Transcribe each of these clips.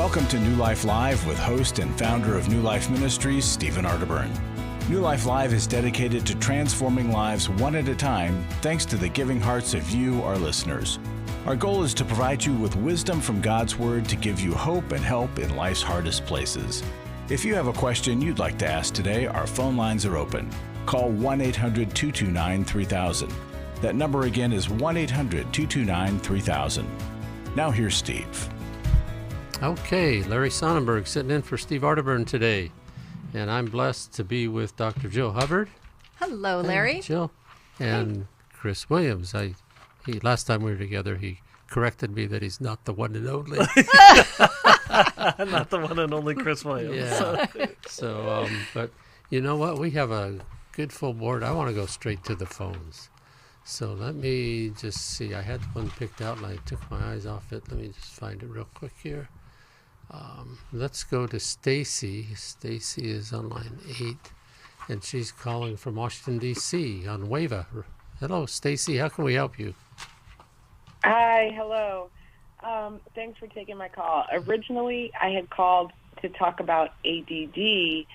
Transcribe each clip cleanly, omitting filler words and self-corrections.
Welcome to New Life Live with host and founder of New Life Ministries, Stephen Arterburn. New Life Live is dedicated to transforming lives one at a time, thanks to the giving hearts of you, our listeners. Our goal is to provide you with wisdom from God's Word to give you hope and help in life's hardest places. If you have a question you'd like to ask today, our phone lines are open. Call 1-800-229-3000. That number again is 1-800-229-3000. Now here's Steve. Okay, Larry Sonnenburg sitting in for Steve Arterburn today. And I'm blessed to be with Dr. Jill Hubbard. Hello, Larry. Hey, Jill. And Chris Williams. Last time we were together, he corrected me that he's not the one and only. Not the one and only Chris Williams. Yeah. But you know what? We have a good full board. I want to go straight to the phones. So let me just see. I had one picked out and I took my eyes off it. Let me just find it real quick here. Let's go to Stacy. Stacy is on line 8, and she's calling from Washington, D.C. on WAVA. Hello, Stacy. How can we help you? Hi, hello. Thanks for taking my call. Originally, I had called to talk about ADD,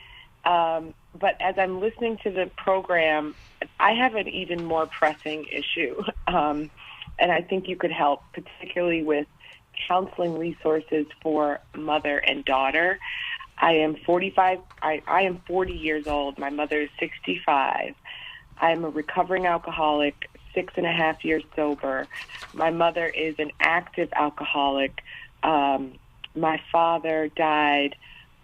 but as I'm listening to the program, I have an even more pressing issue, and I think you could help, particularly with counseling resources for mother and daughter. I am 45. I am 40 years old. My mother is 65. I am a recovering alcoholic, 6.5 years sober. My mother is an active alcoholic. My father died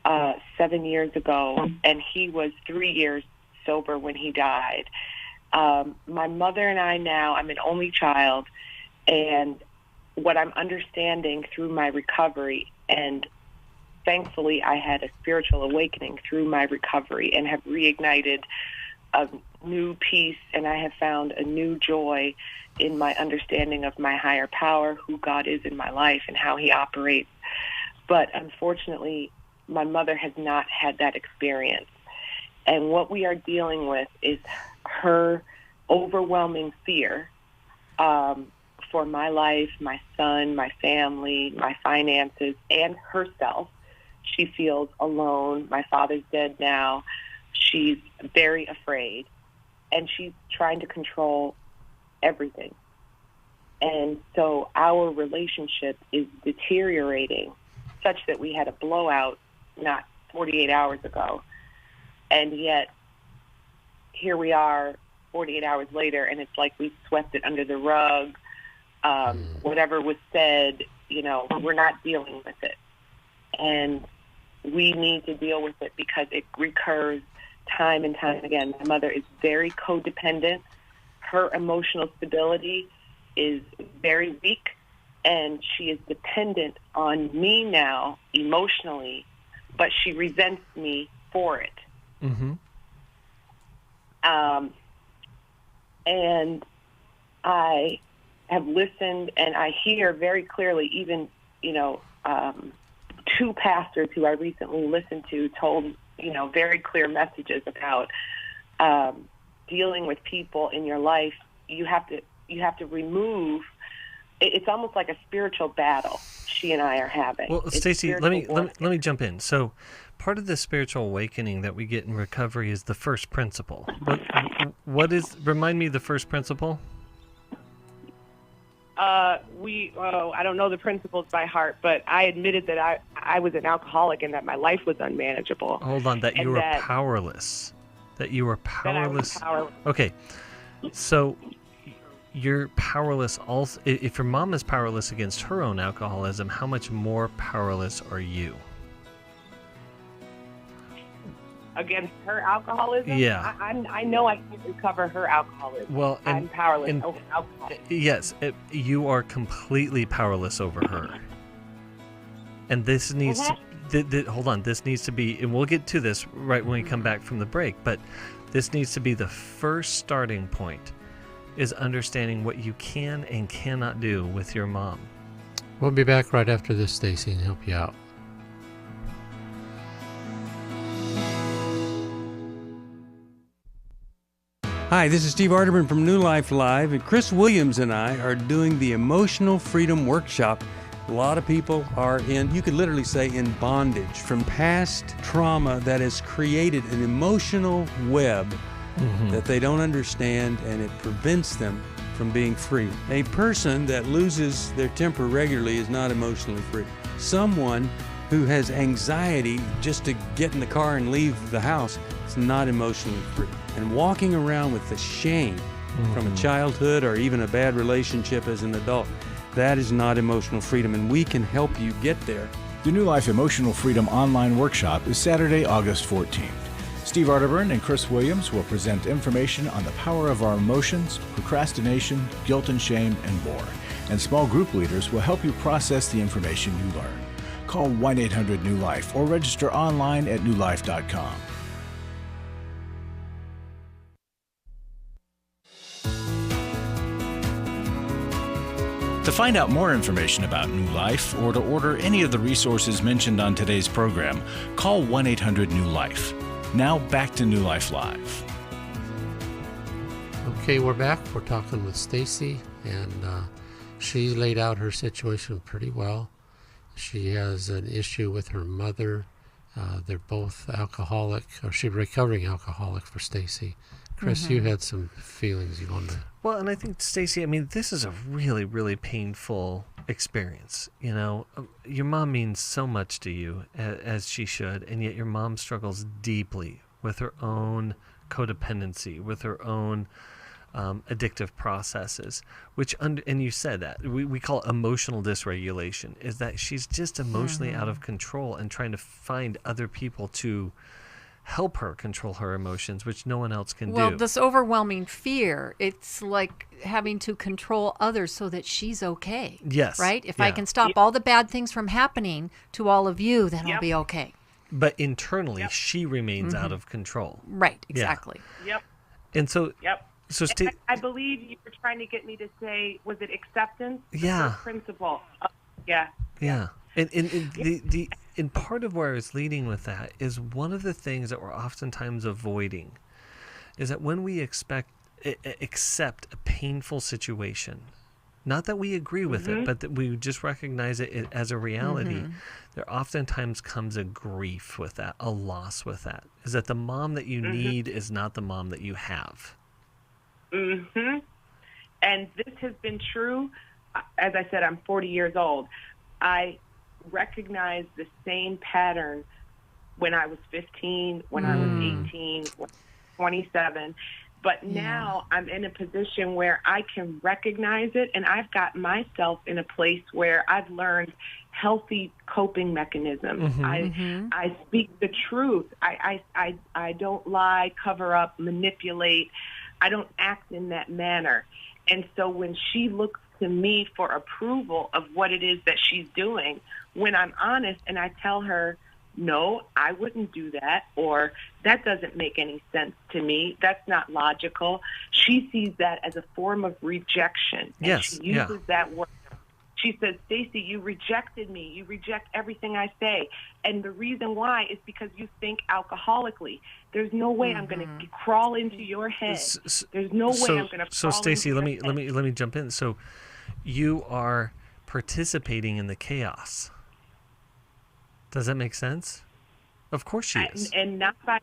7 years ago, and he was 3 years sober when he died. My mother and I now, I'm an only child, and what I'm understanding through my recovery, and thankfully I had a spiritual awakening through my recovery and have reignited a new peace, and I have found a new joy in my understanding of my higher power, who God is in my life and how he operates. But unfortunately, my mother has not had that experience. And what we are dealing with is her overwhelming fear for my life, my son, my family, my finances, and herself. She feels alone. My father's dead now. She's very afraid, and she's trying to control everything. And so our relationship is deteriorating such that we had a blowout not 48 hours ago. And yet, here we are 48 hours later, and it's like we swept it under the rug. Whatever was said, we're not dealing with it. And we need to deal with it because it recurs time and time again. My mother is very codependent. Her emotional stability is very weak, and she is dependent on me now emotionally, but she resents me for it. Mm-hmm. And I have listened, and I hear very clearly, even, two pastors who I recently listened to told, very clear messages about dealing with people in your life. You have to remove. It's almost like a spiritual battle she and I are having. Well, Stacy, let me jump in. So, part of the spiritual awakening that we get in recovery is the first principle. What is? Remind me the first principle. I don't know the principles by heart, but I admitted that I was an alcoholic and that my life was unmanageable. Hold on, that you were powerless. That you were powerless. That I was powerless. Okay, so you're powerless also. If your mom is powerless against her own alcoholism, how much more powerless are you? Against her alcoholism? Yeah. I know I can't recover her alcoholism. Well, I'm powerless over alcohol. Yes, you are completely powerless over her. And this needs to... hold on, this needs to be... And we'll get to this right when we come back from the break, but this needs to be the first starting point, is understanding what you can and cannot do with your mom. We'll be back right after this, Stacy, and help you out. Hi, this is Steve Arterburn from New Life Live, and Chris Williams and I are doing the Emotional Freedom Workshop A lot of people are in, you could literally say, in bondage from past trauma that has created an emotional web that they don't understand, and it prevents them from being free. A person that loses their temper regularly is not emotionally free. Someone who has anxiety just to get in the car and leave the house is not emotionally free. And walking around with the shame from a childhood or even a bad relationship as an adult, that is not emotional freedom, and we can help you get there. The New Life Emotional Freedom online workshop is Saturday, August 14th. Steve Arterburn and Chris Williams will present information on the power of our emotions, procrastination, guilt and shame, and more. And small group leaders will help you process the information you learn. Call 1-800-NEW-LIFE or register online at newlife.com. To find out more information about New Life or to order any of the resources mentioned on today's program, call 1-800-NEW-LIFE. Now back to New Life Live. Okay, we're back. We're talking with Stacy, and she laid out her situation pretty well. She has an issue with her mother. They're both alcoholic, or she's a recovering alcoholic for Stacy. Chris, you had some feelings you wanted to... Well, and I think, Stacy, I mean, this is a really, really painful experience. You know, your mom means so much to you, as she should, and yet your mom struggles deeply with her own codependency, with her own addictive processes, which, and you said that, we call it emotional dysregulation, is that she's just emotionally out of control and trying to find other people to help her control her emotions, which no one else can do. Well, this overwhelming fear, it's like having to control others so that she's okay. Yes. Right? If I can stop all the bad things from happening to all of you, then I'll be okay. But internally, she remains out of control. Right, exactly. Yep. And so... So I believe you were trying to get me to say, was it acceptance? Yeah. The principle. Yeah. And part of where I was leading with that is one of the things that we're oftentimes avoiding is that when we accept a painful situation, not that we agree with it, but that we just recognize it as a reality, there oftentimes comes a grief with that, a loss with that, is that the mom that you need is not the mom that you have. And this has been true. As I said, I'm 40 years old. I recognized the same pattern when I was 15, when I was 18, 27. But now I'm in a position where I can recognize it, and I've got myself in a place where I've learned healthy coping mechanisms. I speak the truth. I don't lie, cover up, manipulate. I don't act in that manner. And so when she looks to me for approval of what it is that she's doing, when I'm honest and I tell her, no, I wouldn't do that, or that doesn't make any sense to me, that's not logical, she sees that as a form of rejection. And she uses that word. She says, Stacy, you rejected me. You reject everything I say. And the reason why is because you think alcoholically. There's no way I'm going to crawl into your head. There's no way I'm going to crawl So, Stacy, into let me jump in. So, you are participating in the chaos. Does that make sense? Of course she is. And not by,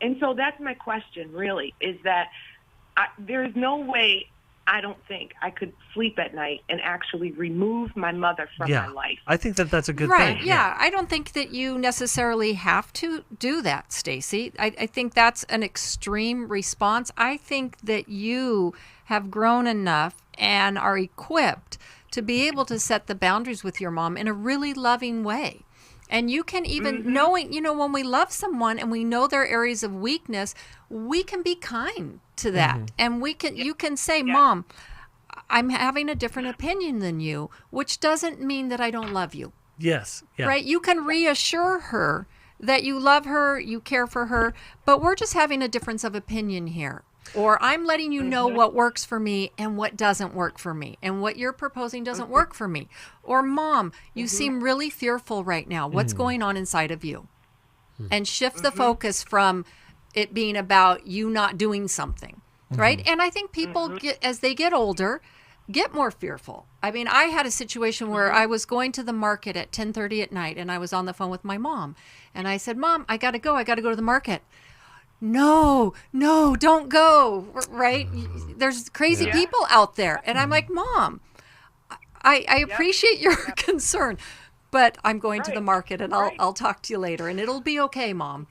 and so that's my question, really, is that there is no way, I don't think, I could sleep at night and actually remove my mother from my life. I think that's a good thing. Right, yeah. I don't think that you necessarily have to do that, Stacy. I think that's an extreme response. I think that you have grown enough and are equipped to be able to set the boundaries with your mom in a really loving way. And you can even, knowing, when we love someone and we know their areas of weakness, we can be kind to that. And you can say, Mom, I'm having a different opinion than you, which doesn't mean that I don't love you. Yes. Yeah. Right? You can reassure her that you love her, you care for her, but we're just having a difference of opinion here. Or I'm letting you know what works for me and what doesn't work for me, and what you're proposing doesn't work for me. Or, Mom, you seem really fearful right now. What's going on inside of you? And shift the focus from it being about you not doing something, right? And I think people, as they get older, get more fearful. I mean, I had a situation where I was going to the market at 10:30 at night, and I was on the phone with my mom. And I said, Mom, I got to go. I got to go to the market. No, don't go, right? There's crazy people out there. And I'm like, Mom, I appreciate your concern, but I'm going to the market, and I'll talk to you later, and it'll be okay, Mom.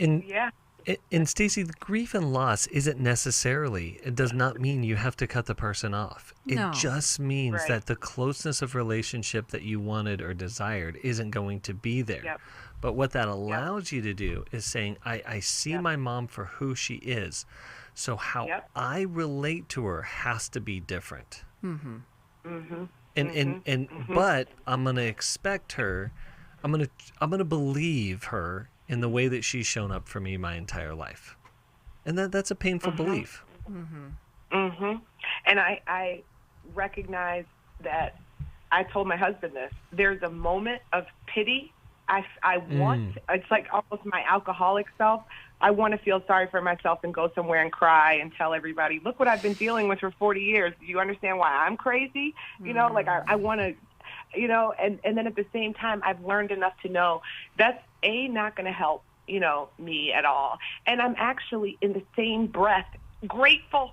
And Stacy, the grief and loss isn't necessarily, it does not mean you have to cut the person off. It just means that the closeness of relationship that you wanted or desired isn't going to be there. Yep. But what that allows you to do is saying, I see my mom for who she is. So how I relate to her has to be different. But I'm going to expect her, I'm going to believe her in the way that she's shown up for me my entire life. And that's a painful belief. And I recognize that I told my husband this. There's a moment of pity. I want, it's like almost my alcoholic self. I want to feel sorry for myself and go somewhere and cry and tell everybody, look what I've been dealing with for 40 years. Do you understand why I'm crazy? You know, like I want to, you know, and then at the same time, I've learned enough to know that's not going to help, you know, me at all. And I'm actually in the same breath grateful.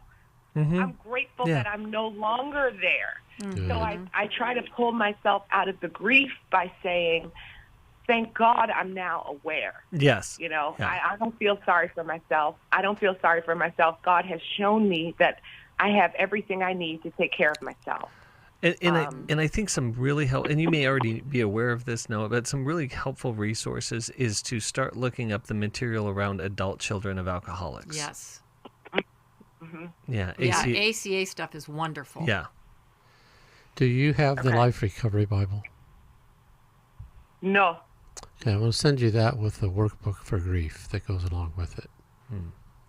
I'm grateful that I'm no longer there. So I try to pull myself out of the grief by saying, thank God I'm now aware. Yes. You know, I don't feel sorry for myself. I don't feel sorry for myself. God has shown me that I have everything I need to take care of myself. And I think some really help, and you may already be aware of this, Noah, but some really helpful resources is to start looking up the material around adult children of alcoholics. Yes. Yeah. ACA stuff is wonderful. Yeah. Do you have the Life Recovery Bible? No. Okay, I'm going to send you that with the workbook for grief that goes along with it.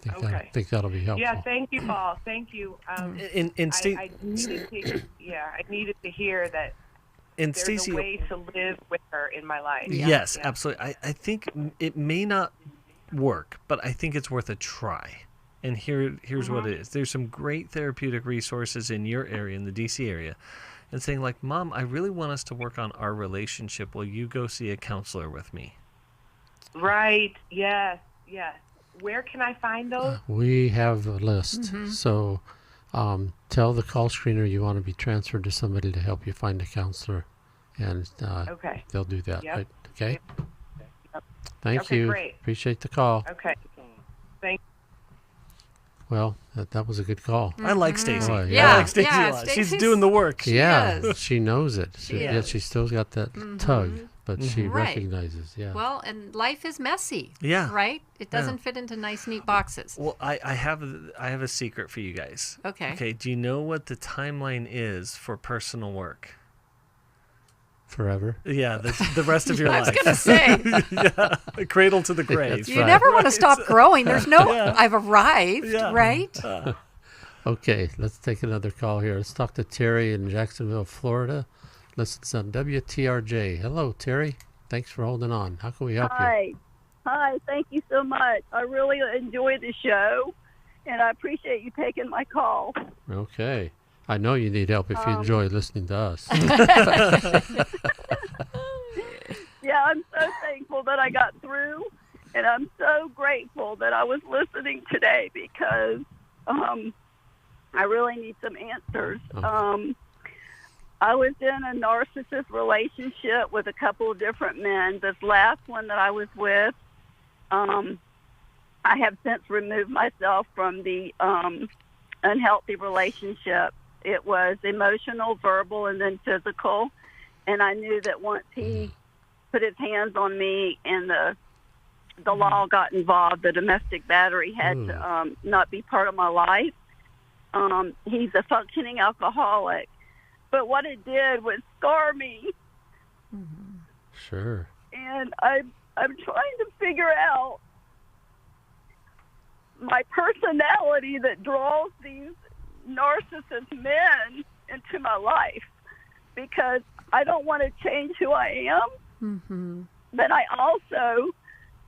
I think that'll be helpful. Yeah, thank you, Paul. Thank you. I needed to hear that there's Stacey, a way to live with her in my life. Yes, absolutely. I think it may not work, but I think it's worth a try. And here's what it is. There's some great therapeutic resources in your area, in the DC area, and saying like, Mom, I really want us to work on our relationship. Will you go see a counselor with me? Right. Yes. Where can I find those? We have a list. So tell the call screener you want to be transferred to somebody to help you find a counselor. And they'll do that. Yep. Right? Okay? Yep. Thank you. Great. Appreciate the call. Okay. Thank you. Well, that was a good call. I like Stacy. Oh, I like Stacy a lot. She's doing the work. She knows it. She's still got that tug, but she recognizes. Yeah. Well, and life is messy. Yeah. Right? It doesn't fit into nice, neat boxes. Well, I have a secret for you guys. Okay. Okay. Do you know what the timeline is for personal work? Forever. Yeah, the rest of your life. I was going to say. Cradle to the grave. You never want to stop growing. There's no, I've arrived, right? Okay, let's take another call here. Let's talk to Terry in Jacksonville, Florida. Listens on WTRJ. Hello, Terry. Thanks for holding on. How can we help you? Hi, thank you so much. I really enjoy the show, and I appreciate you taking my call. Okay. I know you need help if you enjoy listening to us. Yeah, I'm so thankful that I got through, and I'm so grateful that I was listening today because I really need some answers. Okay. I was in a narcissist relationship with a couple of different men. This last one that I was with, I have since removed myself from the unhealthy relationship. It was emotional, verbal, and then physical. And I knew that once he put his hands on me and the law got involved, the domestic battery had to not be part of my life. He's a functioning alcoholic. But what it did was scar me. Sure. And I'm trying to figure out my personality that draws these narcissist men into my life, because I don't want to change who I am, but I also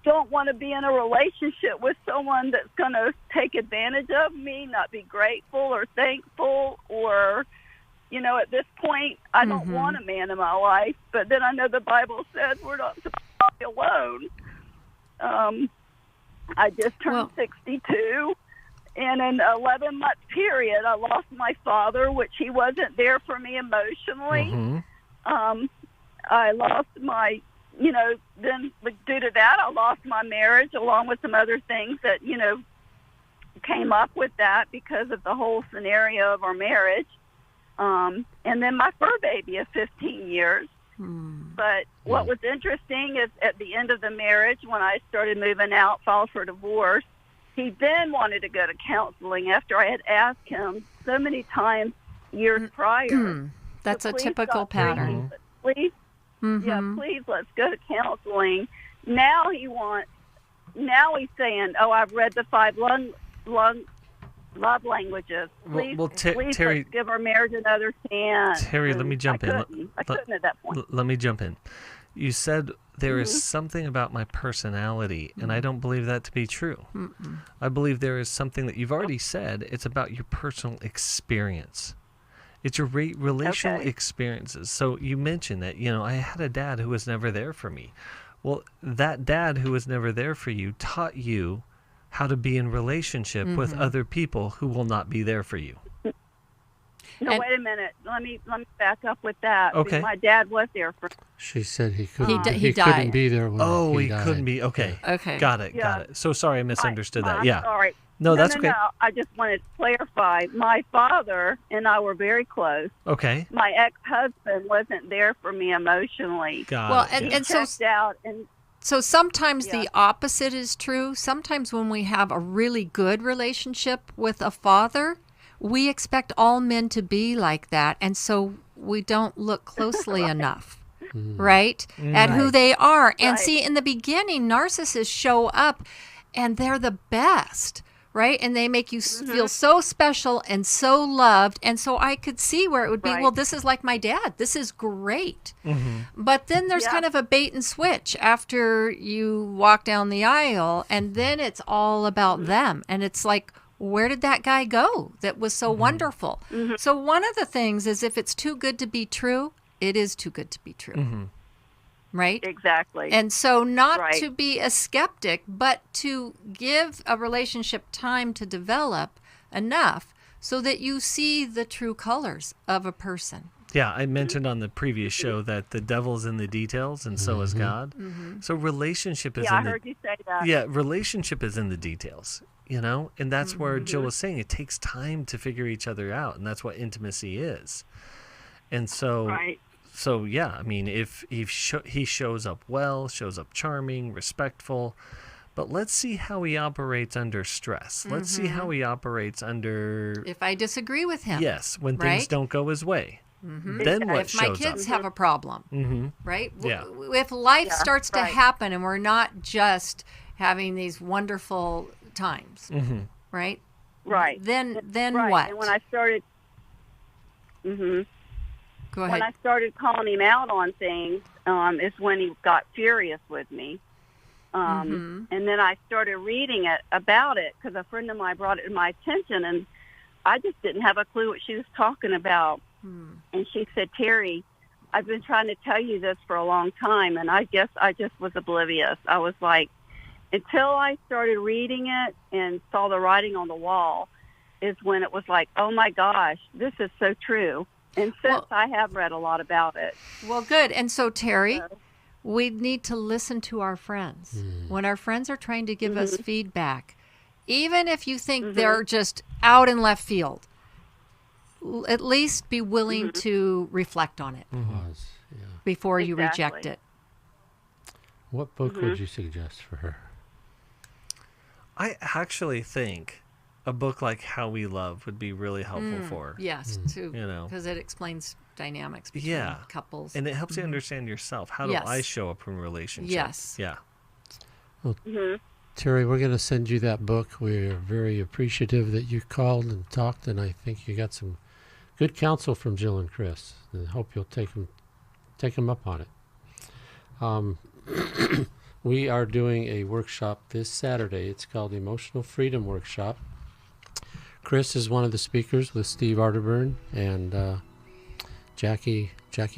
don't want to be in a relationship with someone that's going to take advantage of me, not be grateful or thankful, or, at this point, I don't want a man in my life. But then I know the Bible says we're not supposed to be alone. I just turned 62. In an 11-month period, I lost my father, which he wasn't there for me emotionally. I lost my, then due to that, I lost my marriage along with some other things that, came up with that because of the whole scenario of our marriage. And then my fur baby of 15 years. But what was interesting is at the end of the marriage, when I started moving out, filed for divorce, he then wanted to go to counseling after I had asked him so many times years prior. That's a typical pattern. Please, please, let's go to counseling. Now he's saying, I've read the 5 love languages. Please, please Terry, let's give our marriage another chance. Terry, let me jump in. I couldn't at that point. Let me jump in. You said there is something about my personality, and I don't believe that to be true. I believe there is something that you've already said. It's about your personal experience. It's your relational experiences. So you mentioned that, I had a dad who was never there for me. Well, that dad who was never there for you taught you how to be in relationship with other people who will not be there for you. No, wait a minute. Let me back up with that. Okay. My dad was there for. She said he couldn't. He couldn't died. be there when he died. couldn't be. Okay. Okay. Got it. So sorry, I misunderstood that. Yeah. Sorry. No, that's okay. No. I just wanted to clarify. My father and I were very close. Okay. My ex-husband wasn't there for me emotionally. Got it. And so checked out and. So sometimes the opposite is true. Sometimes when we have a really good relationship with a father, we expect all men to be like that. And so we don't look closely enough, right? At who they are. And see, in the beginning, narcissists show up and they're the best, right? And they make you feel so special and so loved. And so I could see where it would be, well, this is like my dad. This is great. But then there's kind of a bait and switch after you walk down the aisle, and then it's all about them. And it's like, where did that guy go that was so wonderful? So one of the things is, if it's too good to be true, it is too good to be true. Right? Exactly. And so not to be a skeptic, but to give a relationship time to develop enough so that you see the true colors of a person. Yeah, I mentioned on the previous show that the devil's in the details, and so is God. So relationship is I heard you say that. Yeah, relationship is in the details, and that's where Jill was saying it takes time to figure each other out, and that's what intimacy is. And so, so yeah, I mean, if he shows up well, shows up charming, respectful, but let's see how he operates under stress. Let's see how he operates under... If I disagree with him. Yes, when things don't go his way. Then what if my kids have a problem, right? Yeah. If life starts to happen and we're not just having these wonderful times, right? Right. Then right. what? And when I started, Go ahead. when I started calling him out on things, is when he got furious with me. And then I started reading about it because a friend of mine brought it to my attention, and I just didn't have a clue what she was talking about. And she said, Terry, I've been trying to tell you this for a long time, and I guess I just was oblivious. I was like, until I started reading it and saw the writing on the wall is when it was like, oh my gosh, this is so true. And since I have read a lot about it. Well, good. And so, Terry, we need to listen to our friends. When our friends are trying to give us feedback, even if you think they're just out in left field, at least be willing to reflect on it before you reject it. What book would you suggest for her? I actually think a book like How We Love would be really helpful for her. Yes, too. Because it explains dynamics between couples. And it helps you understand yourself. How do I show up in relationships? Yes. Yeah. Well, Terry, we're going to send you that book. We're very appreciative that you called and talked, and I think you got some good counsel from Jill and Chris. And I hope you'll take them up on it. we are doing a workshop this Saturday. It's called Emotional Freedom Workshop. Chris is one of the speakers with Steve Arterburn and Jackie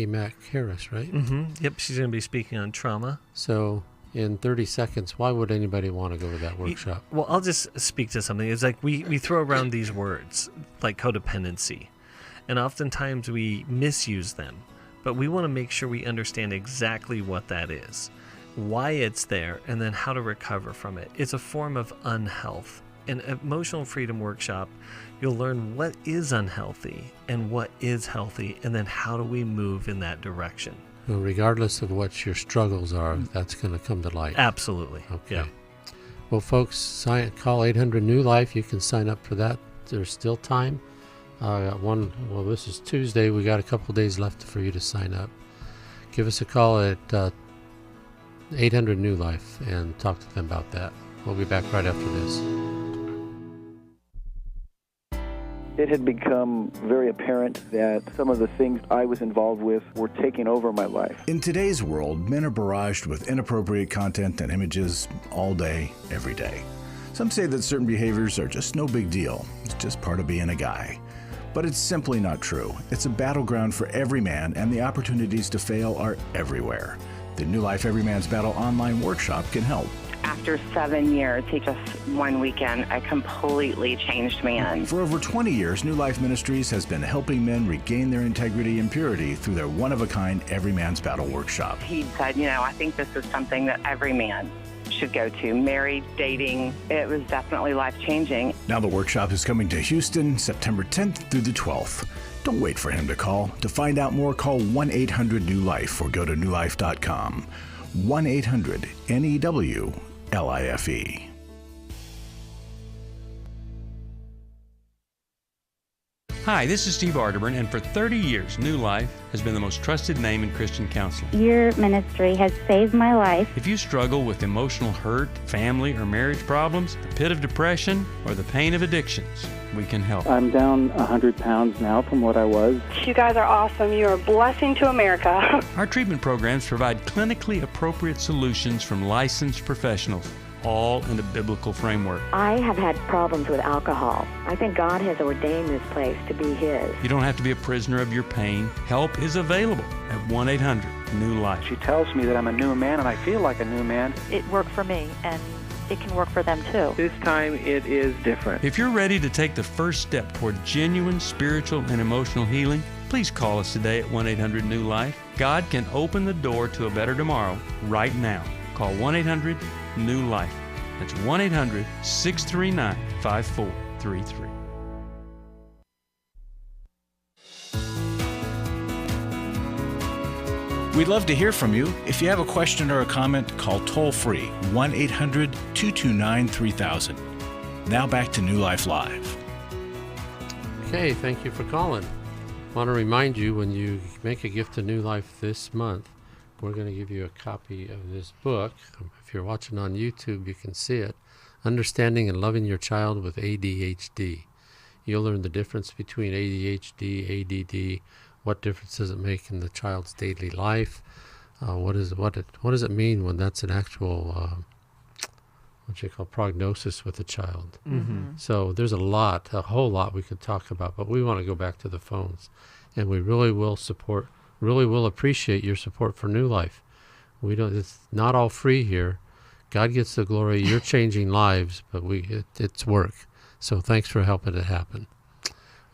Mack Harris, right? Mm-hmm. Yep, she's going to be speaking on trauma. So in 30 seconds, why would anybody want to go to that workshop? Well, I'll just speak to something. It's like we throw around these words like codependency, and oftentimes we misuse them, but we want to make sure we understand exactly what that is, why it's there, and then how to recover from it. It's a form of unhealth. In Emotional Freedom Workshop, you'll learn what is unhealthy and what is healthy, and then how do we move in that direction. Well, regardless of what your struggles are, that's going to come to light. Absolutely. Okay. Yeah. Well, folks, call 800 New Life. You can sign up for that. There's still time. This is Tuesday. We got a couple days left for you to sign up. Give us a call at 800 New Life and talk to them about that. We'll be back right after this. It had become very apparent that some of the things I was involved with were taking over my life. In today's world, men are barraged with inappropriate content and images all day, every day. Some say that certain behaviors are just no big deal. It's just part of being a guy. But it's simply not true. It's a battleground for every man, and the opportunities to fail are everywhere. The New Life Every Man's Battle online workshop can help. After 7 years, he just one weekend, a completely changed man. For over 20 years, New Life Ministries has been helping men regain their integrity and purity through their one-of-a-kind Every Man's Battle workshop. He said, I think this is something that every man should go to. Married, dating, it was definitely life-changing. Now the workshop is coming to Houston, September 10th through the 12th. Don't wait for him to call. To find out more, call 1-800-NEW-LIFE or go to newlife.com. 1-800-NEW-LIFE. Hi, this is Steve Arterburn, and for 30 years, New Life has been the most trusted name in Christian counseling. Your ministry has saved my life. If you struggle with emotional hurt, family or marriage problems, the pit of depression, or the pain of addictions, we can help. I'm down 100 pounds now from what I was. You guys are awesome. You're a blessing to America. Our treatment programs provide clinically appropriate solutions from licensed professionals, all in a biblical framework. I have had problems with alcohol. I think God has ordained this place to be His. You don't have to be a prisoner of your pain. Help is available at 1-800-NEW-LIFE. She tells me that I'm a new man, and I feel like a new man. It worked for me, and it can work for them too. This time it is different. If you're ready to take the first step toward genuine spiritual and emotional healing, please call us today at 1-800-NEW-LIFE. God can open the door to a better tomorrow right now. Call 1-800-NEW-LIFE. That's 1-800-639-5433. We'd love to hear from you. If you have a question or a comment, call toll-free 1-800-229-3000. Now back to New Life Live. Okay, thank you for calling. I want to remind you, when you make a gift to New Life this month, we're going to give you a copy of this book. If you're watching on YouTube, you can see it. Understanding and Loving Your Child with ADHD. You'll learn the difference between ADHD, ADD, what difference does it make in the child's daily life, what does it mean when that's an actual prognosis with a child. Mm-hmm. So there's a whole lot we could talk about, but we want to go back to the phones, and we really will appreciate your support for New Life. It's not all free here. God gets the glory. You're changing lives, but it's work. So thanks for helping it happen.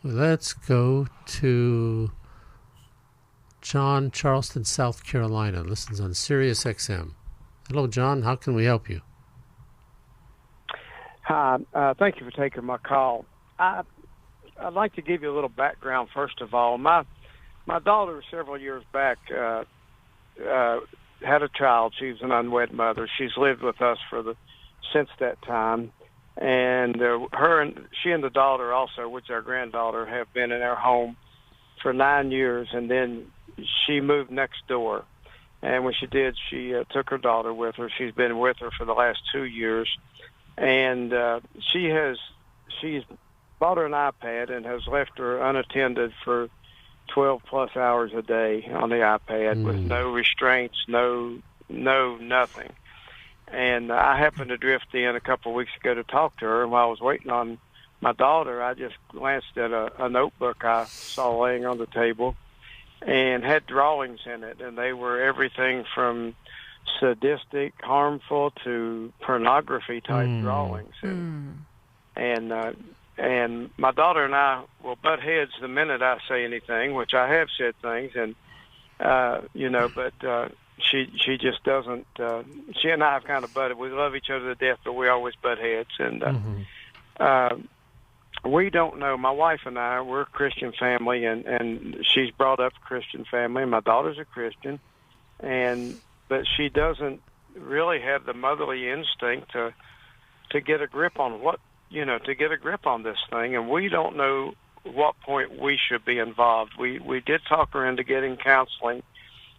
Let's go to John, Charleston, South Carolina. Listens on Sirius XM. Hello, John. How can we help you? Hi. Thank you for taking my call. I'd like to give you a little background, first of all. My daughter, several years back, had a child. She was an unwed mother. She's lived with us since that time. And she and the daughter also, which is our granddaughter, have been in our home for 9 years. And then she moved next door. And when she did, she took her daughter with her. She's been with her for the last 2 years. And she's bought her an iPad and has left her unattended for 12-plus hours a day on the iPad with no restraints, no nothing. And I happened to drift in a couple of weeks ago to talk to her, and while I was waiting on my daughter, I just glanced at a notebook I saw laying on the table and had drawings in it, and they were everything from sadistic, harmful to pornography-type drawings. And my daughter and I will butt heads the minute I say anything, which I have said things, and but she just doesn't. She and I have kind of butted. We love each other to death, but we always butt heads, and we don't know. My wife and I, we're a Christian family, and she's brought up a Christian family, and my daughter's a Christian, but she doesn't really have the motherly instinct to get a grip on this thing, and we don't know what point we should be involved. We did talk her into getting counseling,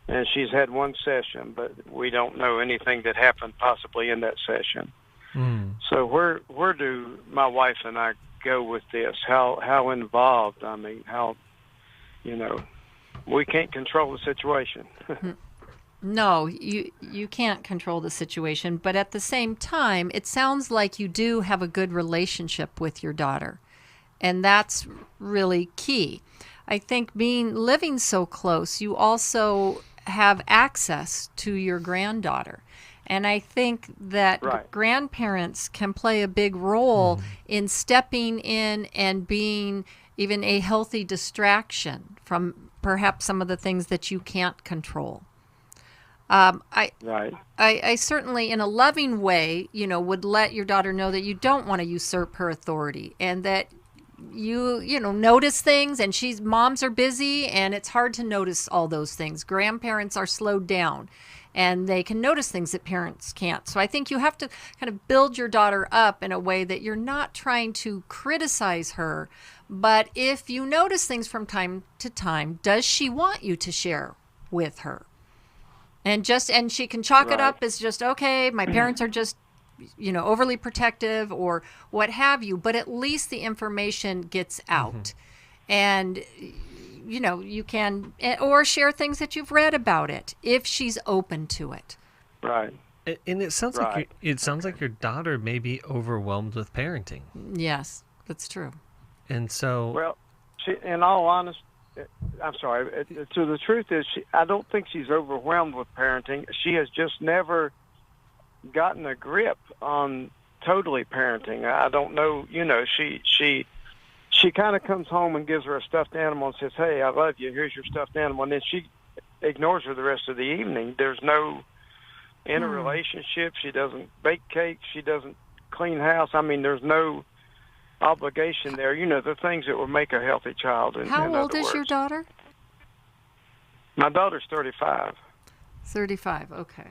and she's had one session, but we don't know anything that happened possibly in that session. So where do my wife and I go with this? How involved? I mean, we can't control the situation. No, you can't control the situation, but at the same time, it sounds like you do have a good relationship with your daughter, and that's really key. I think living so close, you also have access to your granddaughter. And I think that grandparents can play a big role in stepping in and being even a healthy distraction from perhaps some of the things that you can't control. I certainly, in a loving way, would let your daughter know that you don't want to usurp her authority, and that you notice things, and moms are busy, and it's hard to notice all those things. Grandparents are slowed down, and they can notice things that parents can't. So I think you have to kind of build your daughter up in a way that you're not trying to criticize her, but if you notice things from time to time, does she want you to share with her? And she can chalk it up as just, okay, my parents are just, overly protective or what have you, but at least the information gets out. And, you can, or share things that you've read about it, if she's open to it. Right. And it sounds like your daughter may be overwhelmed with parenting. Yes, that's true. And so... Well, in all honesty, I'm sorry. So the truth is, I don't think she's overwhelmed with parenting. She has just never gotten a grip on totally parenting. I don't know. She kind of comes home and gives her a stuffed animal and says, "Hey, I love you. Here's your stuffed animal." And then she ignores her the rest of the evening. There's no interrelationship. She doesn't bake cakes. She doesn't clean house. I mean, there's no obligation there, the things that would make a healthy child. How old is your daughter? My daughter's 35. 35, okay.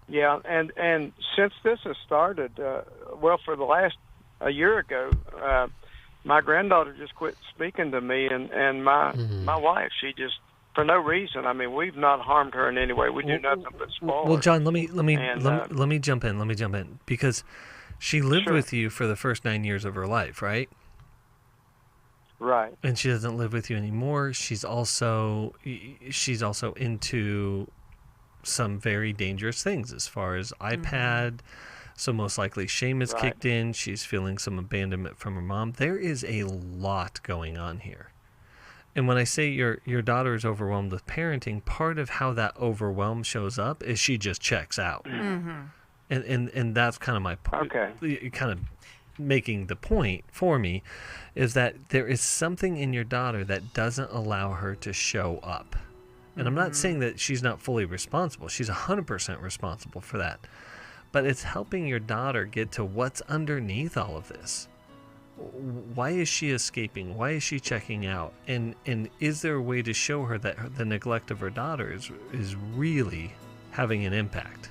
Yeah, and since this has started, for the last a year ago, my granddaughter just quit speaking to me, and my wife, she just, for no reason. I mean, we've not harmed her in any way. We do nothing but spoil her. Well, John, let me jump in because she lived with you for the first 9 years of her life, right? Right. And she doesn't live with you anymore. She's also into some very dangerous things as far as iPad. So most likely shame has kicked in. She's feeling some abandonment from her mom. There is a lot going on here. And when I say your daughter is overwhelmed with parenting, part of how that overwhelm shows up is she just checks out. And that's kind of my point. Okay. Kind of making the point for me is that there is something in your daughter that doesn't allow her to show up. And I'm not saying that she's not fully responsible. She's 100% responsible for that. But it's helping your daughter get to what's underneath all of this. Why is she escaping? Why is she checking out? And is there a way to show her that the neglect of her daughter is really having an impact?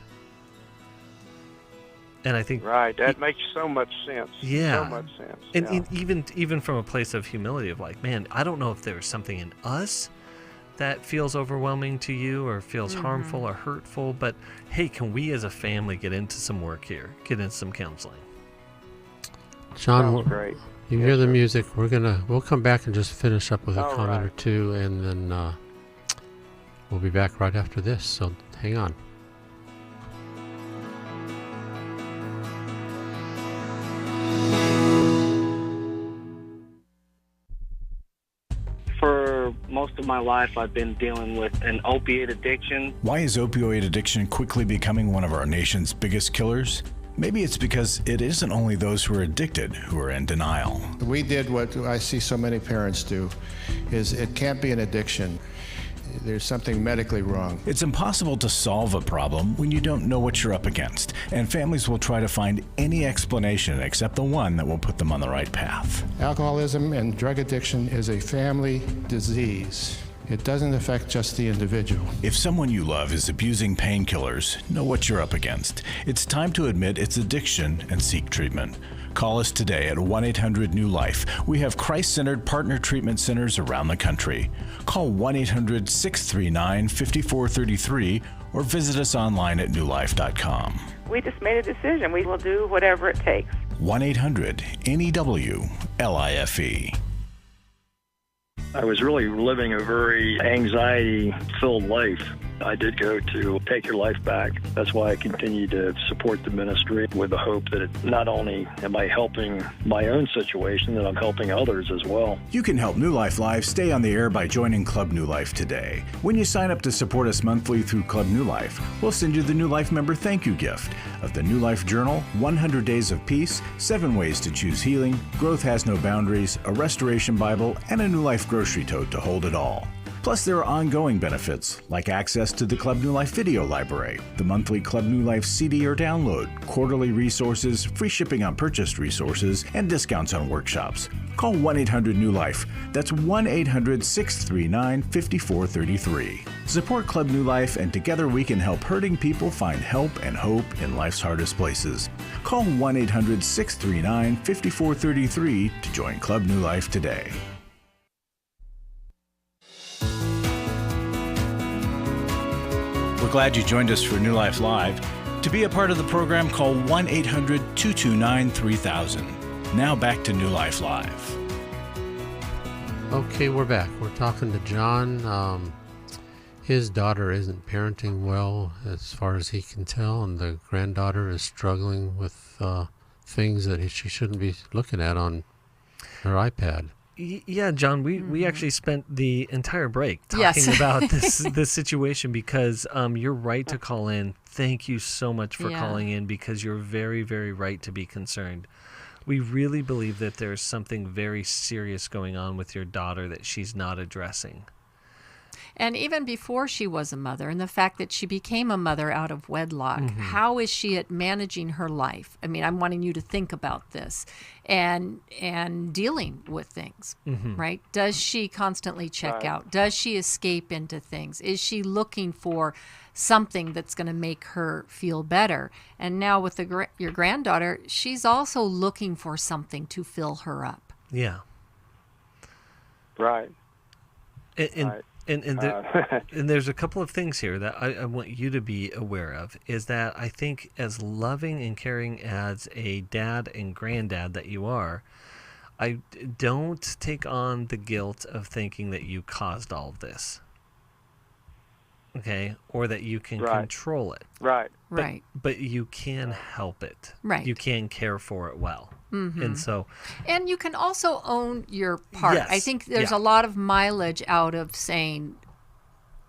And I think that makes so much sense. Yeah, so much sense. And even from a place of humility of like, man, I don't know if there's something in us that feels overwhelming to you or feels harmful or hurtful, but hey, can we as a family get into some work here, get into some counseling? John, great. You hear the music. We'll come back and just finish up with a comment or two, and then we'll be back right after this. So hang on. For most of my life, I've been dealing with an opiate addiction. Why is opioid addiction quickly becoming one of our nation's biggest killers? Maybe it's because it isn't only those who are addicted who are in denial. We did what I see so many parents do, is it can't be an addiction. There's something medically wrong. It's impossible to solve a problem when you don't know what you're up against, and families will try to find any explanation except the one that will put them on the right path. Alcoholism and drug addiction is a family disease. It doesn't affect just the individual. If someone you love is abusing painkillers, know what you're up against. It's time to admit it's addiction and seek treatment. Call us today at 1-800-NEW-LIFE. We have Christ-centered partner treatment centers around the country. Call 1-800-639-5433 or visit us online at newlife.com. We just made a decision. We will do whatever it takes. 1-800-NEW-LIFE. I was really living a very anxiety-filled life. I did go to Take Your Life Back. That's why I continue to support the ministry with the hope that not only am I helping my own situation, that I'm helping others as well. You can help New Life Live stay on the air by joining Club New Life today. When you sign up to support us monthly through Club New Life, we'll send you the New Life member thank you gift of the New Life Journal, 100 Days of Peace, 7 Ways to Choose Healing, Growth Has No Boundaries, a Restoration Bible, and a New Life grocery tote to hold it all. Plus, there are ongoing benefits, like access to the Club New Life video library, the monthly Club New Life CD or download, quarterly resources, free shipping on purchased resources, and discounts on workshops. Call 1-800-NEW-LIFE. That's 1-800-639-5433. Support Club New Life, and together we can help hurting people find help and hope in life's hardest places. Call 1-800-639-5433 to join Club New Life today. We're glad you joined us for New Life Live. To be a part of the program, call 1-800-229-3000. Now back to New Life Live. Okay, we're back. We're talking to John. His daughter isn't parenting well as far as he can tell, and the granddaughter is struggling with things that she shouldn't be looking at on her iPad. Yeah, John, we actually spent the entire break talking about this situation because you're right to call in. Thank you so much for calling in, because you're very, very right to be concerned. We really believe that there's something very serious going on with your daughter that she's not addressing. And even before she was a mother, and the fact that she became a mother out of wedlock, how is she at managing her life? I mean, I'm wanting you to think about this and dealing with things, right? Does she constantly check out? Does she escape into things? Is she looking for something that's going to make her feel better? And now with your granddaughter, she's also looking for something to fill her up. Yeah. Right. And there's a couple of things here that I want you to be aware of, is that I think as loving and caring as a dad and granddad that you are, I don't take on the guilt of thinking that you caused all of this. Okay? Or that you can control it. Right. But you can help it. Right. You can care for it well. And so, and you can also own your part. Yes, I think there's a lot of mileage out of saying,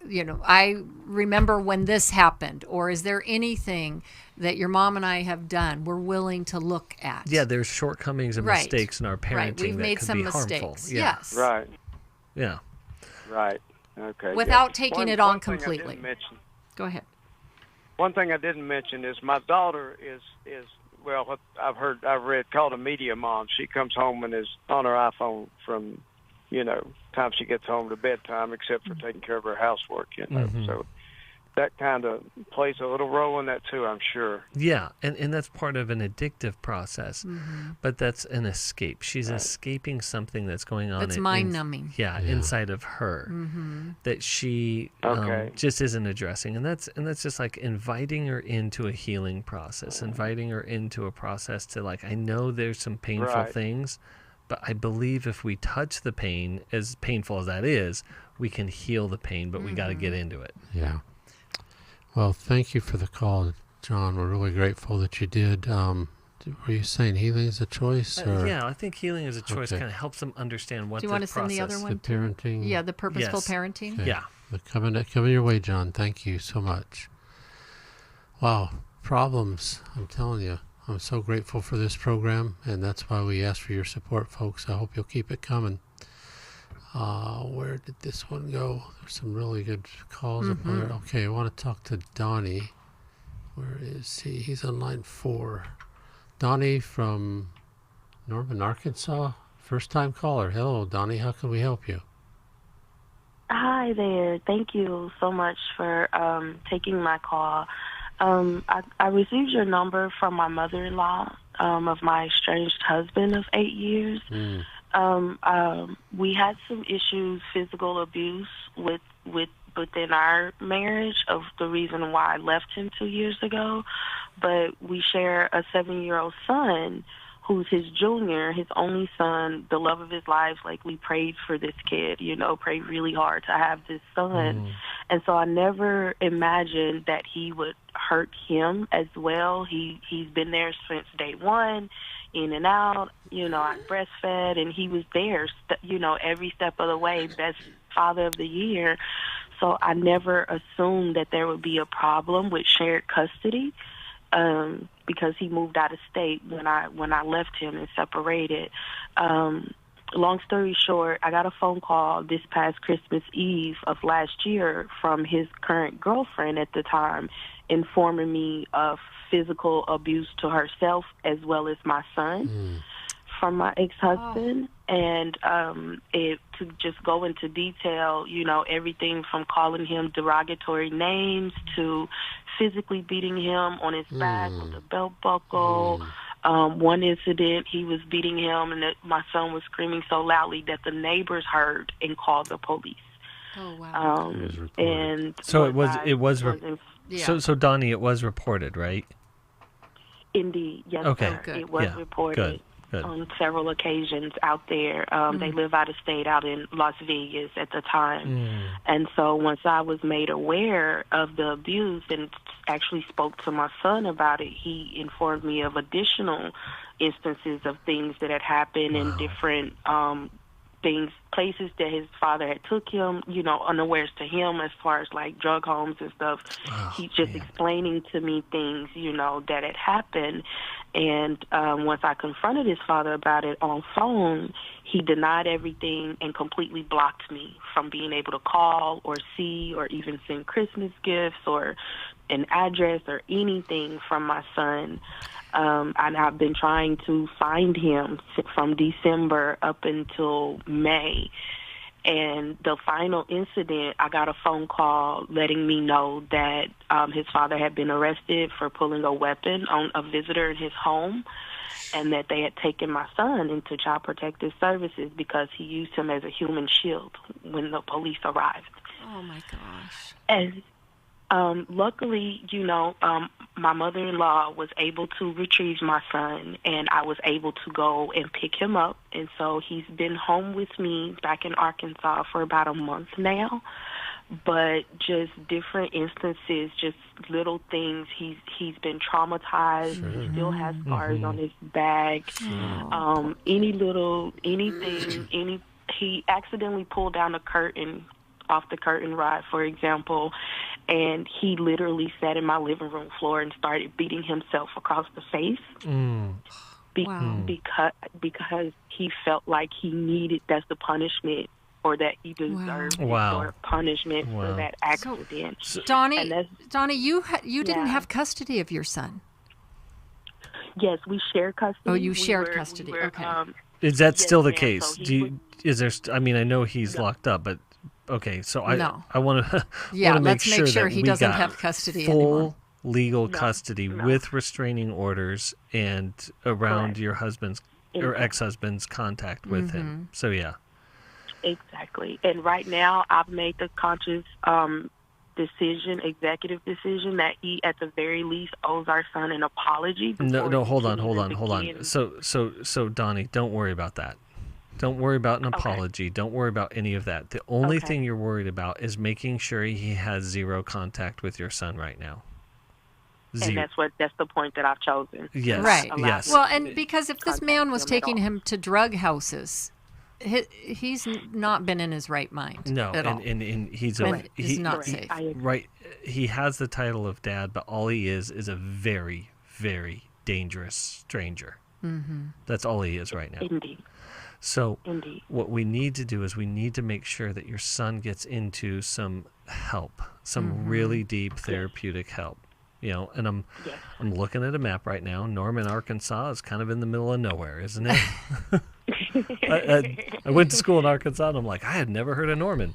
I remember when this happened, or is there anything that your mom and I have done we're willing to look at? Yeah, there's shortcomings and mistakes in our parenting We've that made could some be mistakes. harmful. Yes. Right. Yeah. Right. Okay. Without taking it on completely. Go ahead. One thing I didn't mention is my daughter is well, what I've read called a media mom. She comes home and is on her iPhone from, time she gets home to bedtime, except for taking care of her housework, So that kind of plays a little role in that too, I'm sure. Yeah, and that's part of an addictive process, but that's an escape. She's escaping something that's going on. It's mind-numbing. Inside of her that she just isn't addressing, and that's just like inviting her into a healing process, inviting her into a process to I know there's some painful things, but I believe if we touch the pain, as painful as that is, we can heal the pain, but we got to get into it. Yeah. Well, thank you for the call, John. We're really grateful that you did. Were you saying healing is a choice? Or? Yeah, I think healing is a choice. Okay. Kind of helps them understand what Do you the want to process. send the other one? The parenting. Yeah, the purposeful Yes. parenting. Okay. Yeah. Coming your way, John. Thank you so much. Wow, problems. I'm telling you. I'm so grateful for this program, and that's why we ask for your support, folks. I hope you'll keep it coming. Where did this one go? There's some really good calls up there. Okay, I want to talk to Donnie. Where is he? He's on line 4. Donnie from Norman, Arkansas. First-time caller. Hello, Donnie. How can we help you? Hi there. Thank you so much for taking my call. I received your number from my mother-in-law of my estranged husband of 8 years. We had some issues, physical abuse within our marriage of the reason why I left him 2 years ago. But we share a 7-year-old son who's his junior, his only son, the love of his life. Like, we prayed for this kid, prayed really hard to have this son. And so I never imagined that he would hurt him as well. He's been there since day one, in and out. I breastfed, and he was there, every step of the way, best father of the year. So I never assumed that there would be a problem with shared custody. Because he moved out of state when I left him and separated. Long story short, I got a phone call this past Christmas Eve of last year from his current girlfriend at the time, informing me of physical abuse to herself as well as my son from my ex-husband. And to just go into detail, everything from calling him derogatory names to physically beating him on his back with a belt buckle. One incident, he was beating him, and my son was screaming so loudly that the neighbors heard and called the police. Oh wow! And so it was. Yeah. So Donnie, it was reported, right? Indeed, yes. Okay. Sir. It was reported. Good. On several occasions out there. They live out of state, out in Las Vegas at the time. And so once I was made aware of the abuse and actually spoke to my son about it, he informed me of additional instances of things that had happened in different places that his father had took him, unawares to him as far as like drug homes and stuff. He's just explaining to me things, that had happened. And once I confronted his father about it on phone, he denied everything and completely blocked me from being able to call or see or even send Christmas gifts or an address or anything from my son. And I've been trying to find him from December up until May. And the final incident, I got a phone call letting me know that his father had been arrested for pulling a weapon on a visitor in his home, and that they had taken my son into Child Protective Services because he used him as a human shield when the police arrived. Oh, my gosh. And luckily, my mother-in-law was able to retrieve my son, and I was able to go and pick him up. And so he's been home with me back in Arkansas for about a month now. But just different instances, just little things. He's been traumatized. He still has scars on his back. Anything. He accidentally pulled down a curtain off the curtain rod, for example, and he literally sat in my living room floor and started beating himself across the face because he felt like he needed, that's the punishment, or that he deserved sort of punishment for that accident. So, Donnie, you didn't have custody of your son. Yes, we share custody. Oh, you shared custody. Okay. Is that still the case? So I know he's locked up, but okay, so I want to let's make sure he doesn't have custody full legal custody with restraining orders and around your husband's or ex-husband's contact with him. So yeah. Exactly. And right now I've made the conscious executive decision that he at the very least owes our son an apology. No, hold on. So Donnie, don't worry about that. Don't worry about an apology. Don't worry about any of that. The only thing you're worried about is making sure he has zero contact with your son right now. And that's the point that I've chosen. Yes. Right. Yes. Well, and because if this man was taking him to drug houses, he's not been in his right mind. No, at all. and he's he's not safe. Right. He has the title of dad, but all he is a very, very dangerous stranger. Mm-hmm. That's all he is right now. Indeed. So Indeed. what we need to do is we need to make sure that your son gets into some help, some really deep therapeutic help. You know, and I'm looking at a map right now. Norman, Arkansas is kind of in the middle of nowhere, isn't it? I went to school in Arkansas, and I'm like, I had never heard of Norman.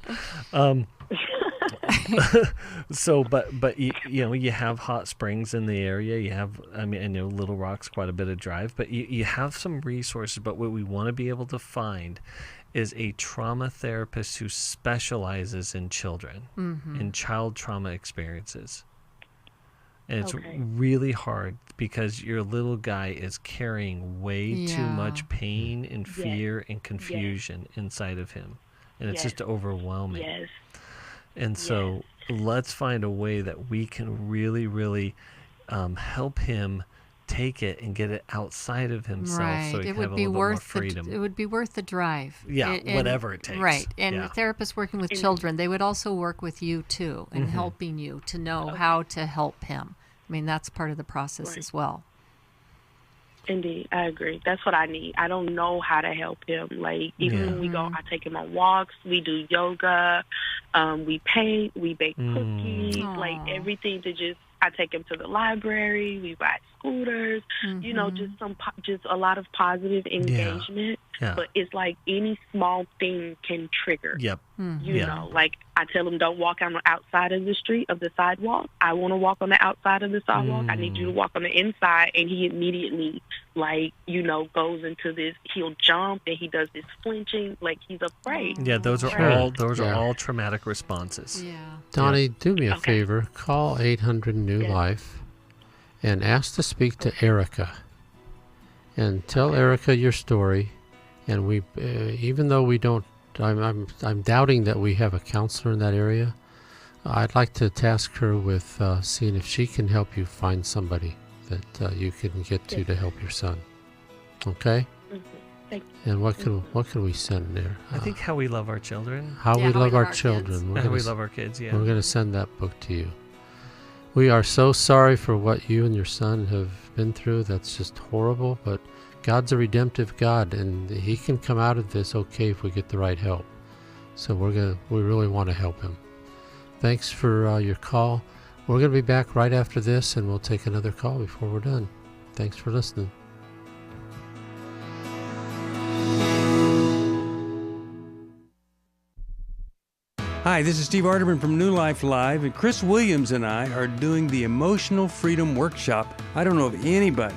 So, but you know, you have hot springs in the area. You have, I know Little Rock's quite a bit of drive, but you have some resources. But what we want to be able to find is a trauma therapist who specializes in children, in child trauma experiences. And it's really hard because your little guy is carrying way too much pain and fear and confusion inside of him. And it's just overwhelming. Yes. And so let's find a way that we can really, really help him take it and get it outside of himself so he can have a little bit more freedom. It would be worth the drive. Yeah, whatever it takes. Right. And therapists working with children, they would also work with you too in helping you to know how to help him. I mean, that's part of the process as well. Indeed, I agree. That's what I need. I don't know how to help him. Like, even when we go, I take him on walks, we do yoga, we paint, we bake cookies, like everything to just, I take him to the library, we ride scooters, you know, just a lot of positive engagement. Yeah. But it's like any small thing can trigger. Yep. You know, like I tell him, don't walk on the outside of the street, of the sidewalk. I want to walk on the outside of the sidewalk. I need you to walk on the inside. And he immediately, like, you know, goes into this, he'll jump and he does this flinching, like he's afraid. Yeah, those are all traumatic responses. Yeah. Donnie, do me a favor. Call 800-NEW-LIFE and ask to speak to Erica. And tell Erica your story. And we, even though we don't, I'm doubting that we have a counselor in that area. I'd like to task her with seeing if she can help you find somebody that you can get to help your son. Okay. Thank you. And what can we send there? I think How We Love Our Children. How We Love Our Children. How We Love Our Kids. Yeah. We're going to send that book to you. We are so sorry for what you and your son have been through. That's just horrible, but God's a redemptive God, and he can come out of this okay if we get the right help. So we really want to help him. Thanks for your call. We're going to be back right after this, and we'll take another call before we're done. Thanks for listening. Hi, this is Steve Arterburn from New Life Live, and Chris Williams and I are doing the Emotional Freedom Workshop. I don't know of anybody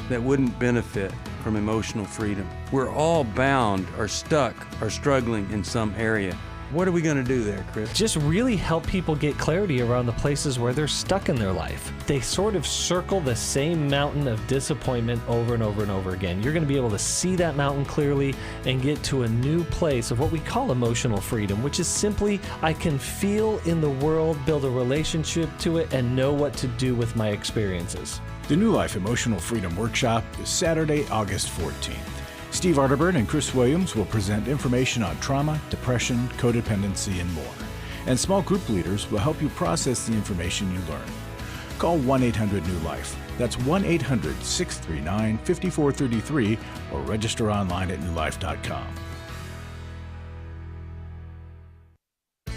that wouldn't benefit from emotional freedom. We're all bound or stuck or struggling in some area. What are we going to do there, Chris? Just really help people get clarity around the places where they're stuck in their life. They sort of circle the same mountain of disappointment over and over and over again. You're going to be able to see that mountain clearly and get to a new place of what we call emotional freedom, which is simply I can feel in the world, build a relationship to it, and know what to do with my experiences. The New Life Emotional Freedom Workshop is Saturday, August 14th. Steve Arterburn and Chris Williams will present information on trauma, depression, codependency, and more. And small group leaders will help you process the information you learn. Call 1-800-NEW-LIFE. That's 1-800-639-5433 or register online at newlife.com.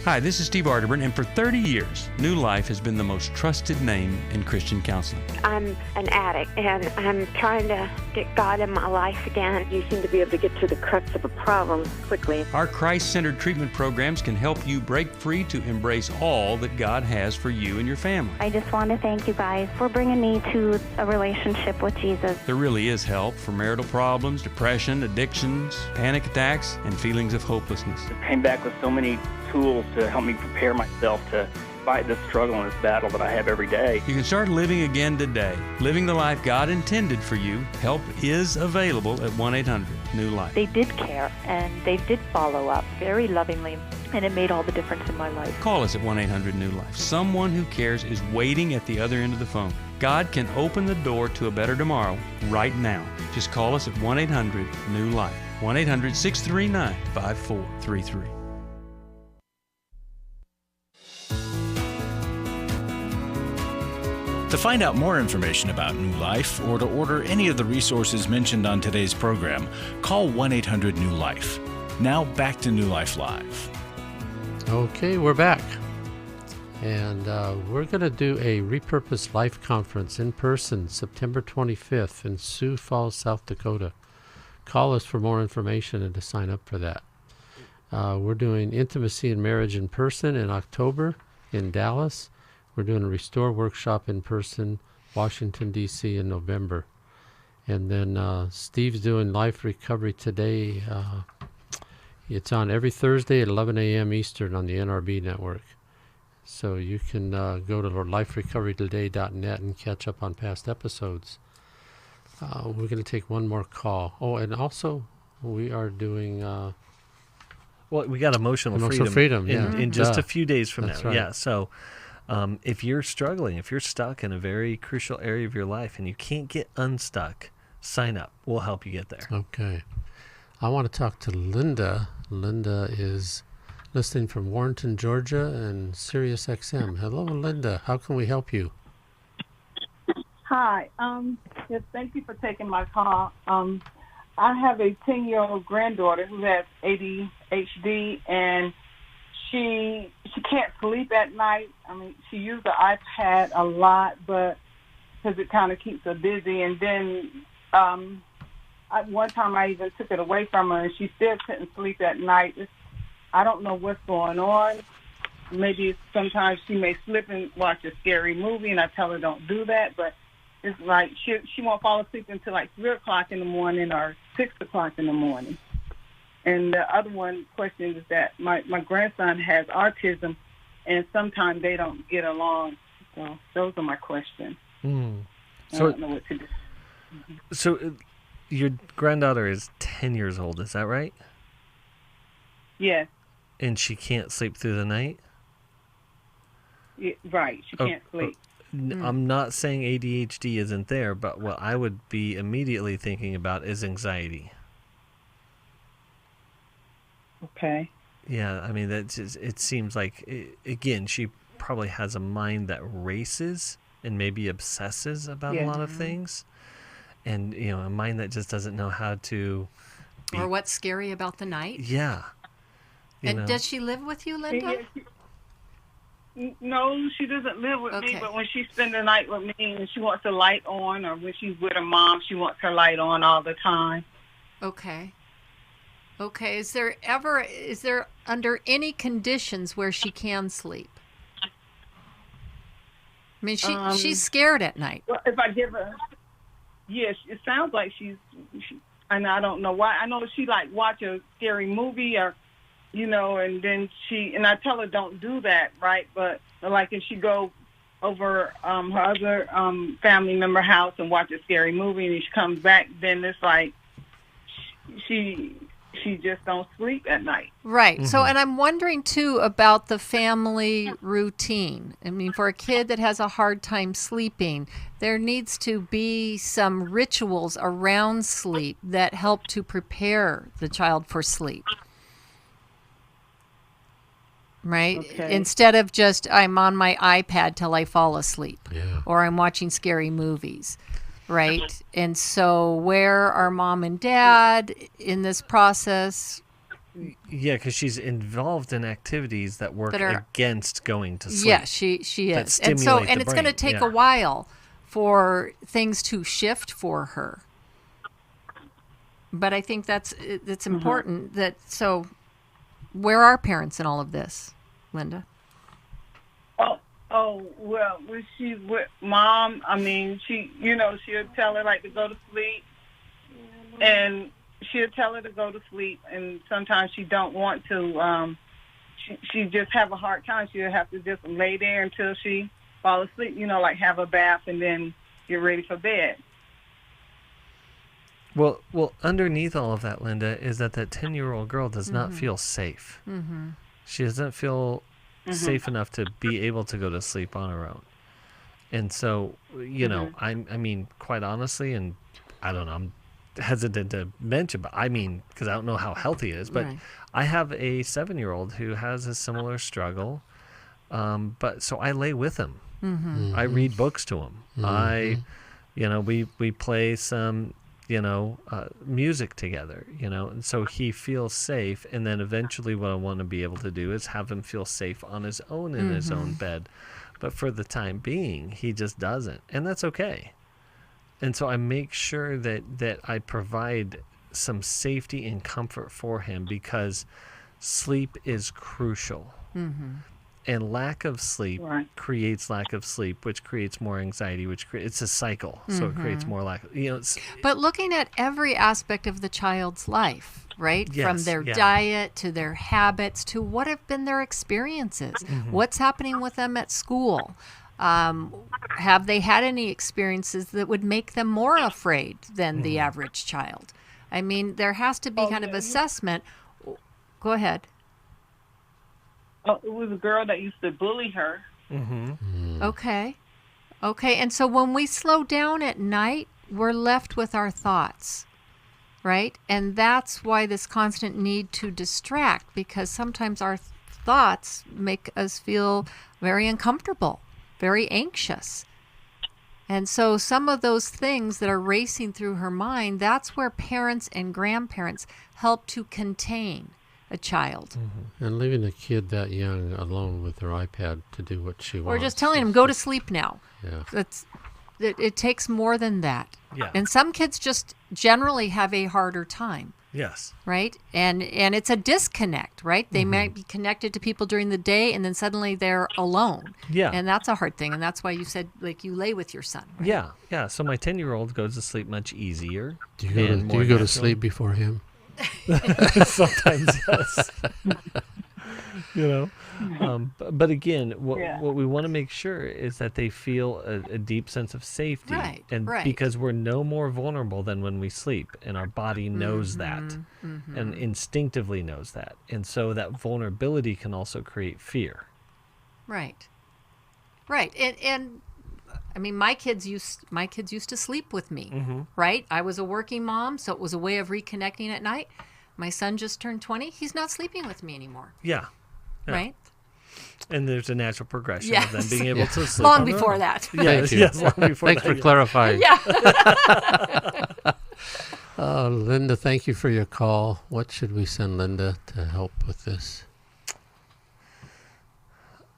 Hi, this is Steve Arterburn, and for 30 years, New Life has been the most trusted name in Christian counseling. I'm an addict, and I'm trying to get God in my life again. You seem to be able to get to the crux of a problem quickly. Our Christ-centered treatment programs can help you break free to embrace all that God has for you and your family. I just want to thank you guys for bringing me to a relationship with Jesus. There really is help for marital problems, depression, addictions, panic attacks, and feelings of hopelessness. I came back with so many tools to help me prepare myself to fight this struggle and this battle that I have every day. You can start living again today, living the life God intended for you. Help is available at 1-800-NEW-LIFE. They did care, and they did follow up very lovingly, and it made all the difference in my life. Call us at 1-800-NEW-LIFE. Someone who cares is waiting at the other end of the phone. God can open the door to a better tomorrow right now. Just call us at 1-800-NEW-LIFE. 1-800-639-5433. To find out more information about New Life or to order any of the resources mentioned on today's program, call 1-800-NEW-LIFE. Now back to New Life Live. Okay, we're back. And we're going to do a Repurposed Life Conference in person September 25th in Sioux Falls, South Dakota. Call us for more information and to sign up for that. We're doing Intimacy and Marriage in person in October in Dallas. We're doing a Restore workshop in person, Washington, D.C. in November. And then Steve's doing Life Recovery Today. It's on every Thursday at 11 a.m. Eastern on the NRB network. So you can go to liferecoverytoday.net and catch up on past episodes. We're going to take one more call. Oh, and also we are doing... well, we got emotional freedom in just a few days from now. Right. Yeah, so... if you're struggling, if you're stuck in a very crucial area of your life and you can't get unstuck, sign up. We'll help you get there. Okay. I want to talk to Linda. Linda is listening from Warrenton, Georgia, and Sirius XM. Hello, Linda. How can we help you? Hi. Yes, thank you for taking my call. I have a 10-year-old granddaughter who has ADHD, and she can't sleep at night. I mean, she used the iPad a lot, but because it kind of keeps her busy. And then one time I even took it away from her, and she still couldn't sleep at night. I don't know what's going on. Maybe sometimes she may slip and watch a scary movie, and I tell her don't do that. But it's like she won't fall asleep until like 3 o'clock in the morning or 6 o'clock in the morning. And the other question is that my grandson has autism, and sometimes they don't get along. So those are my questions. I don't know what to do. So your granddaughter is 10 years old, is that right? Yes. And she can't sleep through the night? Yeah, right, she can't sleep. I'm not saying ADHD isn't there, but what I would be immediately thinking about is anxiety. Okay. Yeah, I mean, it seems like, again, she probably has a mind that races and maybe obsesses about a lot of things. And, a mind that just doesn't know how to... Or what's scary about the night? Yeah. And does she live with you, Linda? No, she doesn't live with me, but when she spends the night with me and she wants her light on, or when she's with her mom, she wants her light on all the time. Okay. Okay, is there under any conditions where she can sleep? I mean, she's scared at night. Well, if I give her, yes, it sounds like she's, and I don't know why. I know she watch a scary movie or, and then and I tell her don't do that, right? But if she go over her other family member house and watch a scary movie and she comes back, then it's like she just don't sleep at night. Right. Mm-hmm. So, and I'm wondering, too, about the family routine. I mean, for a kid that has a hard time sleeping, there needs to be some rituals around sleep that help to prepare the child for sleep. Right? Okay. Instead of just, I'm on my iPad till I fall asleep. Yeah. Or I'm watching scary movies. Right? And so where are mom and dad in this process? Yeah, because she's involved in activities that work against going to sleep. Yeah, she is. And it's going to take a while for things to shift for her. But I think it's important so where are parents in all of this, Linda? Oh, well, when she's with mom, I mean, she'll tell her, to go to sleep, and she'll tell her to go to sleep, and sometimes she don't want to. She just have a hard time. She'll have to just lay there until she fall asleep, have a bath and then get ready for bed. Well, underneath all of that, Linda, is that 10-year-old girl does not feel safe. Mm-hmm. She doesn't feel safe enough to be able to go to sleep on her own. And so, you know, I mean, quite honestly, and I don't know, I'm hesitant to mention, but I mean, because I don't know how healthy it is, but I have a 7-year-old who has a similar struggle. But so I lay with him. I read books to him. We play some, music together, and so he feels safe. And then eventually what I want to be able to do is have him feel safe on his own in his own bed. But for the time being, he just doesn't. And that's okay. And so I make sure that I provide some safety and comfort for him, because sleep is crucial. And lack of sleep creates lack of sleep, which creates more anxiety, it's a cycle. So it creates more lack. But looking at every aspect of the child's life, right? Yes, From their diet to their habits to what have been their experiences. What's happening with them at school? Have they had any experiences that would make them more afraid than the average child? I mean, there has to be kind of assessment. Go ahead. Oh, it was a girl that used to bully her. Okay. And so when we slow down at night, we're left with our thoughts, right? And that's why this constant need to distract, because sometimes our thoughts make us feel very uncomfortable, very anxious. And so some of those things that are racing through her mind, that's where parents and grandparents help to contain a child. And leaving a kid that young alone with her iPad to do what she wants. Or just telling him, go to sleep now. Yeah. It takes more than that. Yeah. And some kids just generally have a harder time. Yes. Right? And it's a disconnect, right? They might be connected to people during the day, and then suddenly they're alone. Yeah. And that's a hard thing. And that's why you said, like, you lay with your son. Right? Yeah. So my 10-year-old goes to sleep much easier. Do you go to sleep before him? Sometimes, yes. But again, what we want to make sure is that they feel a deep sense of safety, because we're no more vulnerable than when we sleep, and our body knows that, and instinctively knows that, and so that vulnerability can also create fear. Right. And I mean, my kids used to sleep with me, right? I was a working mom, so it was a way of reconnecting at night. My son just turned 20. He's not sleeping with me anymore. Yeah. Right? And there's a natural progression of them being able to sleep. Long before that. Thank you. Yes, long before Thanks for clarifying. Yeah. Linda, thank you for your call. What should we send Linda to help with this?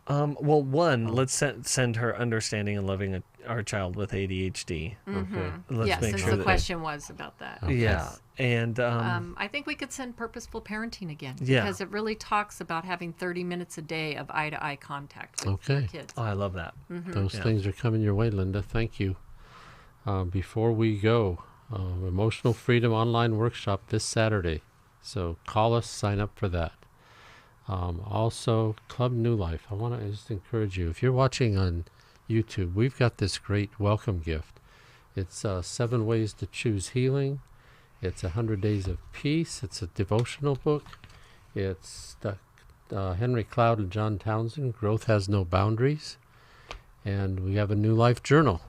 Let's send her understanding and loving our child with ADHD. Okay. Let's make sure the question was about that. Okay. Yeah. And I think we could send purposeful parenting again, because it really talks about having 30 minutes a day of eye-to-eye contact with your kids. Oh, I love that. Those things are coming your way, Linda. Thank you. Before we go, Emotional Freedom Online Workshop this Saturday. So call us, sign up for that. Also, Club New Life. I want to just encourage you, if you're watching on YouTube, we've got this great welcome gift. It's 7 Ways to Choose Healing. It's 100 Days of Peace. It's a devotional book. It's Henry Cloud and John Townsend, Growth Has No Boundaries. And we have a New Life journal.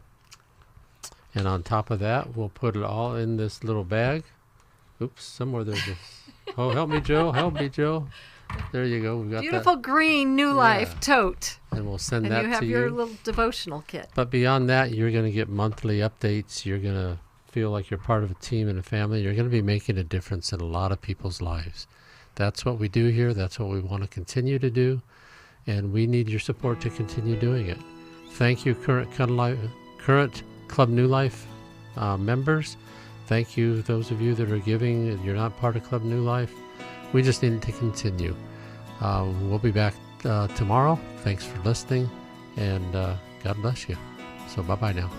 And on top of that, we'll put it all in this little bag. Oops, somewhere there's this. Oh, help me, Joe. Help me, Joe. There you go. We've got beautiful green New Life tote. And we'll send that to you. And you have your little devotional kit. But beyond that, you're going to get monthly updates. You're going to feel like you're part of a team and a family. You're going to be making a difference in a lot of people's lives. That's what we do here. That's what we want to continue to do. And we need your support to continue doing it. Thank you, current Club New Life members. Thank you, those of you that are giving and you're not part of Club New Life. We just need to continue. We'll be back tomorrow. Thanks for listening, and God bless you. So bye-bye now.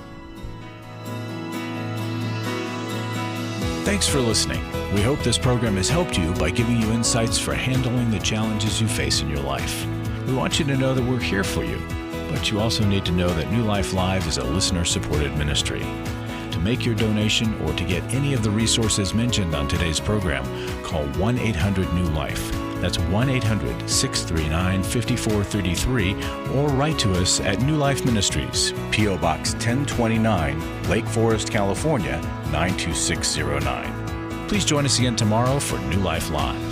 Thanks for listening. We hope this program has helped you by giving you insights for handling the challenges you face in your life. We want you to know that we're here for you, but you also need to know that New Life Live is a listener-supported ministry. To make your donation or to get any of the resources mentioned on today's program, call 1-800-NEW-LIFE. That's 1-800-639-5433, or write to us at New Life Ministries, P.O. Box 1029, Lake Forest, California, 92609. Please join us again tomorrow for New Life Live.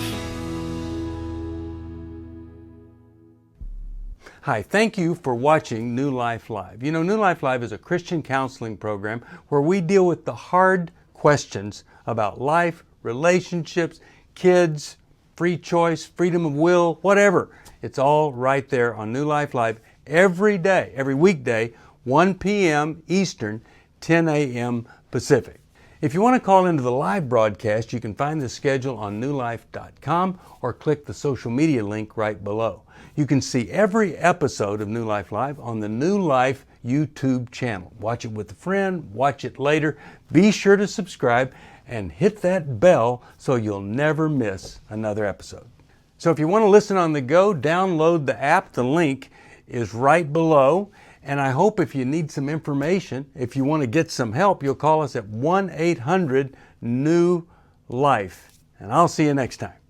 Hi, thank you for watching New Life Live. You know, New Life Live is a Christian counseling program where we deal with the hard questions about life, relationships, kids, free choice, freedom of will, whatever. It's all right there on New Life Live every day, every weekday, 1 p.m. Eastern, 10 a.m. Pacific. If you want to call into the live broadcast, you can find the schedule on newlife.com or click the social media link right below. You can see every episode of New Life Live on the New Life YouTube channel. Watch it with a friend, watch it later. Be sure to subscribe and hit that bell so you'll never miss another episode. So if you want to listen on the go, download the app. The link is right below. And I hope if you need some information, if you want to get some help, you'll call us at 1-800-NEW-LIFE. And I'll see you next time.